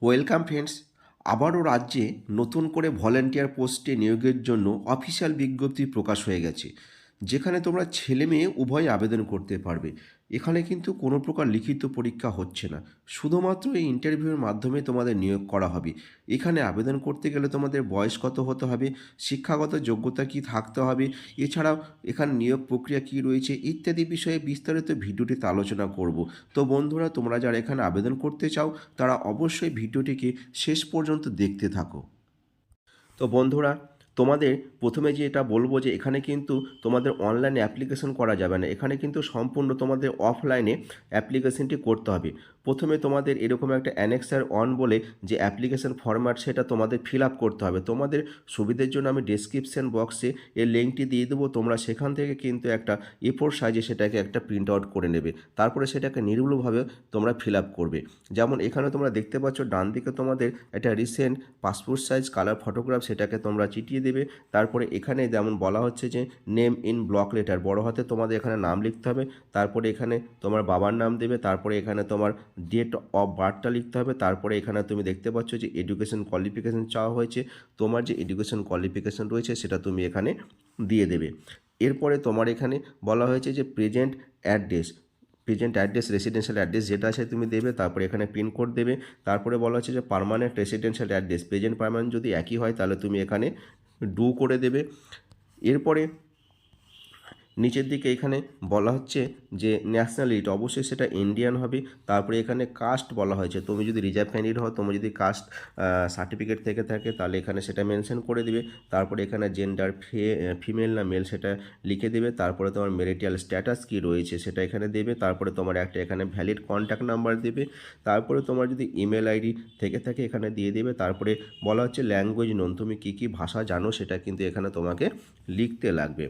Welcome friends. আবারও রাজ্যে নতুন করে ভলেন্টিয়ার পোস্টে নিয়োগের জন্য অফিসিয়াল বিজ্ঞপ্তি প্রকাশ হয়ে গেছে, যেখানে তোমরা ছেলে মেয়ে উভয় আবেদন করতে পারবে। এখানে কিন্তু কোনো প্রকার লিখিত পরীক্ষা হচ্ছে না, শুধুমাত্র এই ইন্টারভিউর মাধ্যমে তোমাদের নিয়োগ করা হবে। এখানে আবেদন করতে গেলে তোমাদের বয়স কত হতে হবে, শিক্ষাগত যোগ্যতা কি থাকতে হবে, এছাড়াও এখানে নিয়োগ প্রক্রিয়া কি রয়েছে ইত্যাদি বিষয়ে বিস্তারিত ভিডিওটিতে আলোচনা করব। তো বন্ধুরা, তোমরা যারা এখানে আবেদন করতে চাও তারা অবশ্যই ভিডিওটিকে শেষ পর্যন্ত দেখতে থাকো। তো বন্ধুরা, তোমাদের প্রথমে যে এটা বলবো যে এখানে কিন্তু তোমাদের অনলাইনে অ্যাপ্লিকেশন করা যাবে না, এখানে কিন্তু সম্পূর্ণ তোমাদের অফলাইনে অ্যাপ্লিকেশনটি করতে হবে। প্রথমে তোমাদের এরকম একটা অ্যানেক্সার অন বলে যে অ্যাপ্লিকেশন ফরম্যাট, সেটা তোমাদের ফিল আপ করতে হবে। তোমাদের সুবিধের জন্য আমি ডেসক্রিপশন বক্সে এর লিঙ্কটি দিয়ে দেবো, তোমরা সেখান থেকে কিন্তু একটা এ4 সাইজে সেটাকে একটা প্রিন্ট আউট করে নেবে, তারপরে সেটাকে নির্ভুলভাবে তোমরা ফিল আপ করবে। যেমন এখানে তোমরা দেখতে পাচ্ছ ডান দিকে তোমাদের একটা recent passport size colour photograph, সেটাকে তোমরা চিটিয়ে দেবে। তারপরে এখানে যেমন বলা হচ্ছে যে নেম ইন ব্লক লেটার, বড় হাতে তোমাদের এখানে নাম লিখতে হবে। তারপরে এখানে তোমার বাবার নাম দেবে। তারপরে এখানে তোমার ডেট অফ বার্থটা লিখতে হবে। তারপরে এখানে তুমি দেখতে পাচ্ছ যে এডুকেশন কোয়ালিফিকেশান চাওয়া হয়েছে, তোমার যে এডুকেশন কোয়ালিফিকেশান রয়েছে সেটা তুমি এখানে দিয়ে দেবে। এরপরে তোমার এখানে বলা হয়েছে যে প্রেজেন্ট অ্যাড্রেস রেসিডেন্সিয়াল অ্যাড্রেস যেটা আছে তুমি দেবে। তারপরে এখানে পিনকোড দেবে। তারপরে বলা হচ্ছে যে permanent residential address, present permanent যদি একই হয় তাহলে তুমি এখানে ডু করে দেবে। এরপরে নিচের দিকে এখানে বলা হচ্ছে যে ন্যাশনালিটি, অবশ্যই সেটা ইন্ডিয়ান হবে। তারপরে এখানে কাস্ট বলা হয়েছে, তুমি যদি রিজার্ভ ক্যান্ডিডেট হও, তুমি যদি কাস্ট সার্টিফিকেট থেকে থাকে তাহলে এখানে সেটা মেনশন করে দিবে। তারপরে এখানে জেন্ডার ফিমেল না মেল সেটা লিখে দেবে। তারপরে তোমার ম্যারিটাল স্ট্যাটাস কী রয়েছে সেটা এখানে দেবে। তারপরে তোমার একটা এখানে ভ্যালিড কন্ট্যাক্ট নাম্বার দেবে। তারপরে তোমার যদি ইমেল আইডি থেকে থাকে এখানে দিয়ে দেবে। তারপরে বলা হচ্ছে ল্যাঙ্গুয়েজ নোন, তুমি কী কী ভাষা জানো সেটা কিন্তু এখানে তোমাকে লিখতে লাগবে।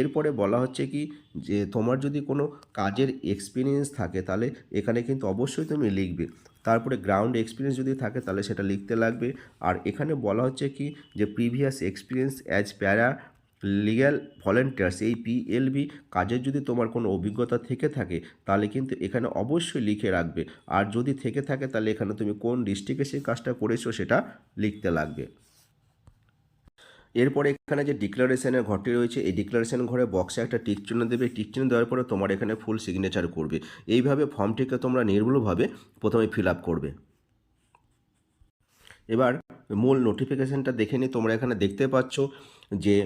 এরপরে বলা হচ্ছে কি যে তোমার যদি কোনো কাজের এক্সপিরিয়েন্স থাকে তাহলে এখানে কিন্তু অবশ্যই তুমি লিখবে। তারপরে গ্রাউন্ড এক্সপিরিয়েন্স যদি থাকে তাহলে সেটা লিখতে লাগবে। আর এখানে বলা হচ্ছে কি যে প্রিভিয়াস এক্সপিরিয়েন্স অ্যাজ প্যারা লিগ্যাল ভলেন্টিয়ার্স, এই পিএলবি কাজের যদি তোমার কোনো অভিজ্ঞতা থেকে থাকে তাহলে কিন্তু এখানে অবশ্যই লিখে রাখবে। আর যদি থেকে থাকে তাহলে এখানে তুমি কোন ডিস্ট্রিক্টে সেই কাজটা করেছো সেটা লিখতে লাগবে। এরপরে এখানে যে ডিক্লারেশনের ঘরটি রয়েছে, এই ডিক্লারেশন ঘরে বক্সে একটা টিক চিহ্ন দেবে। টিক চিহ্ন দেওয়ার পরে তোমার এখানে ফুল সিগনেচার করবে। এইভাবে ফর্মটিকে তোমরা নির্ভুলভাবে প্রথমে ফিল আপ করবে। এবার মূল নোটিফিকেশানটা দেখে নিই। তোমরা এখানে দেখতে পাচ্ছ যে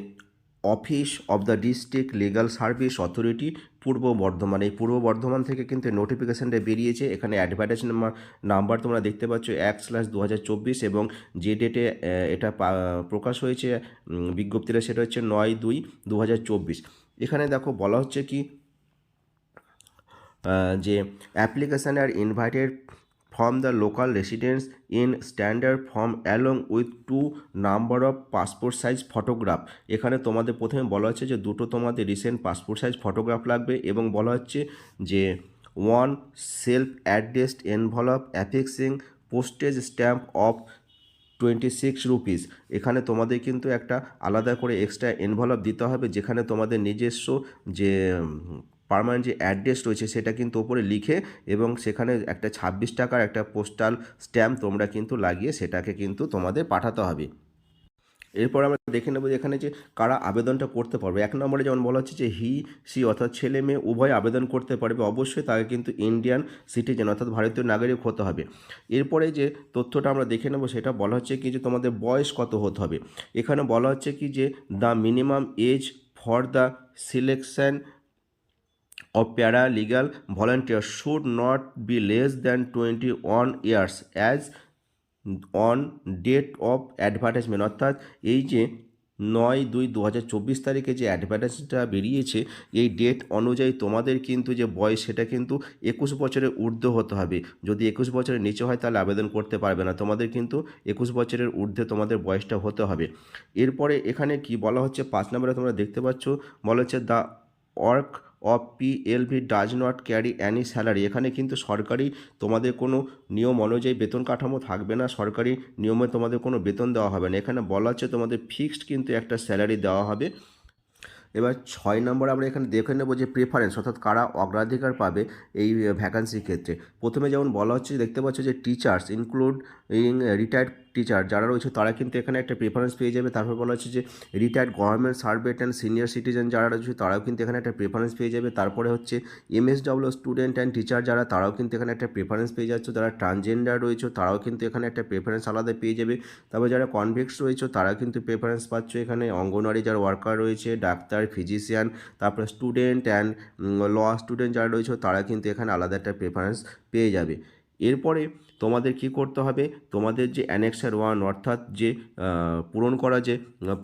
office of the district legal service authority পূর্ব বর্ধমান, এই পূর্ব বর্ধমান থেকে কিন্তু নোটিফিকেশানটা বেরিয়েছে। এখানে অ্যাডভার্টাইজ নাম্বার তোমরা দেখতে পাচ্ছ 1/2024, এবং যে ডেটে এটা প্রকাশ হয়েছে বিজ্ঞপ্তিটা সেটা হচ্ছে 9/2/2024। এখানে দেখো বলা হচ্ছে কি যে application are invited from the local residents in standard form along with 2 number of passport size photograph। এখানে তোমাদের প্রথমে বলা হচ্ছে যে দুটো তোমাদের রিসেন্ট পাসপোর্ট সাইজ ফটোগ্রাফ লাগবে, এবং বলা হচ্ছে যে 1 self addressed envelope affixing postage stamp of 26 rupees. এখানে তোমাদের কিন্তু একটা আলাদা করে এক্সট্রা এনভেলপ দিতে হবে, যেখানে তোমাদের নিজস্ব যে পার্মানেন্ট যে অ্যাড্রেস রয়েছে সেটা কিন্তু ওপরে লিখে, এবং সেখানে একটা 26 টাকার একটা পোস্টাল স্ট্যাম্প তোমরা কিন্তু লাগিয়ে সেটাকে কিন্তু তোমাদের পাঠাতে হবে। এরপর আমরা দেখে নেব এখানে যে কারা আবেদনটা করতে পারবে। 1 নম্বরে যেমন বলা হচ্ছে যে সি অর্থাৎ ছেলে মেয়ে উভয় আবেদন করতে পারবে। অবশ্যই তাকে কিন্তু ইন্ডিয়ান সিটিজেন অর্থাৎ ভারতীয় নাগরিক হতে হবে। এরপরে যে তথ্যটা আমরা দেখে নেব সেটা বলা হচ্ছে কি যে তোমাদের বয়স কত হতে হবে। এখানে বলা হচ্ছে কি যে the minimum age for the selection of paralegal volunteer should not be less than 21 years as on date of advertisement. অর্থাৎ এই যে 9/2/2024 তারিখে যে অ্যাডভার্টাইজটা বেরিয়েছে, এই ডেট অনুযায়ী তোমাদের কিন্তু যে বয়স সেটা কিন্তু 21 বছরের ঊর্ধ্ব হতে হবে। যদি 21 বছরের নিচে হয় তাহলে আবেদন করতে পারবে না, তোমাদের কিন্তু 21 বছরের ঊর্ধ্বে তোমাদের বয়সটা হতে হবে। এরপরে এখানে কি বলা হচ্ছে 5 নম্বরে তোমরা দেখতে পাচ্ছ বলা হচ্ছে the work of PLV does not carry any salary. এখানে কিন্তু সরকারি তোমাদের কোনো নিয়ম অনুযায়ী বেতন কাঠামো থাকবে না, সরকারি নিয়মে তোমাদের কোনো বেতন দেওয়া হবে না। এখানে বলা হচ্ছে তোমাদের ফিক্সড কিন্তু একটা স্যালারি দেওয়া হবে। এবার 6 নম্বরে আমরা এখানে দেখে নেব যে প্রেফারেন্স অর্থাৎ কারা অগ্রাধিকার পাবে এই ভ্যাকান্সির ক্ষেত্রে। প্রথমে যেমন বলা হচ্ছে দেখতে পাচ্ছ যে টিচার্স ইনক্লুডিং রিটায়ার্ড টিচার যারা রয়েছে তারা কিন্তু এখানে একটা প্রেফারেন্স পেয়ে যাবে। তারপর বলা হচ্ছে যে retired government servant and senior citizen যারা রয়েছে তারাও কিন্তু এখানে একটা প্রেফারেন্স পেয়ে যাবে। তারপরে হচ্ছে এমএসডব্লিউ স্টুডেন্ট অ্যান্ড টিচার যারা তারাও কিন্তু এখানে একটা প্রেফারেন্স পেয়ে যাচ্ছে। যারা ট্রান্সজেন্ডার রয়েছে তারাও কিন্তু এখানে একটা প্রেফারেন্স আলাদা পেয়ে যাবে। তারপর যারা কনভিক্টস রয়েছে তারাও কিন্তু প্রেফারেন্স পাচ্ছে এখানে। অঙ্গনওয়াড়ি যারা ওয়ার্কার রয়েছে, ডাক্তার, ফিজিশিয়ান, তারপরে স্টুডেন্ট অ্যান্ড ল স্টুডেন্ট যারা রয়েছে তারা কিন্তু এখানে আলাদা একটা প্রেফারেন্স পেয়ে যাবে। এরপরে তোমাদের কি করতে হবে, তোমাদের যে অ্যানেক্সার 1 অর্থাৎ যে পূরণ করা যে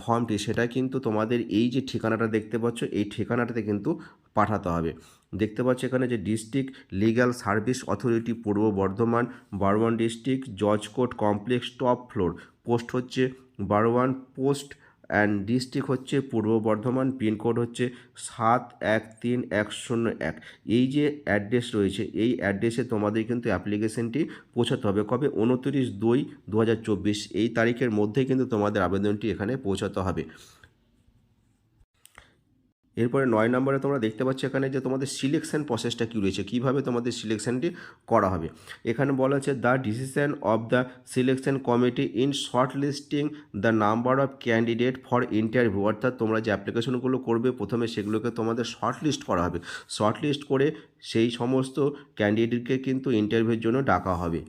ফর্মটি সেটা কিন্তু তোমাদের এই যে ঠিকানাটা দেখতে পাচ্ছ এই ঠিকানাটাতে কিন্তু পাঠাতে হবে। দেখতে পাচ্ছ এখানে যে ডিস্ট্রিক্ট লিগ্যাল সার্ভিস অথরিটি পূর্ব বর্ধমান, বারওয়ান ডিস্ট্রিক্ট, জজ court complex, top floor, post হচ্ছে বারওয়ান পোস্ট অ্যান্ড ডিস্ট্রিক্ট হচ্ছে পূর্ব বর্ধমান, পিনকোড হচ্ছে 713101। এই যে অ্যাড্রেস রয়েছে এই অ্যাড্রেসে তোমাদের কিন্তু অ্যাপ্লিকেশনটি পৌঁছাতে হবে। কবে? 29/2/2024 এই তারিখের মধ্যে কিন্তু তোমাদের আবেদনটি এখানে পৌঁছাতে হবে। এরপরে 9 নম্বরে তোমরা দেখতে পাচ্ছ এখানে যে তোমাদের সিলেকশন প্রসেসটা কী রয়েছে, কীভাবে তোমাদের সিলেকশনটি করা হবে। এখানে বলা হচ্ছে the decision of the selection committee in short listing the number of candidate for interview, অর্থাৎ তোমরা যে অ্যাপ্লিকেশনগুলো করবে প্রথমে সেগুলোকে তোমাদের শর্ট লিস্ট করা হবে। শর্ট লিস্ট করে সেই সমস্ত ক্যান্ডিডেটকে কিন্তু ইন্টারভিউর জন্য ডাকা হবে।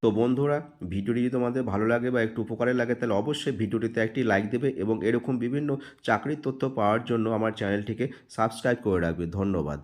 তো বন্ধুরা, ভিডিওটি যদি তোমাদের ভালো লাগে বা একটু উপকারে লাগে তাহলে অবশ্যই ভিডিওটিতে একটি লাইক দেবে এবং এরকম বিভিন্ন চাকরির তথ্য পাওয়ার জন্য আমার চ্যানেলটিকে সাবস্ক্রাইব করে রাখবে। ধন্যবাদ।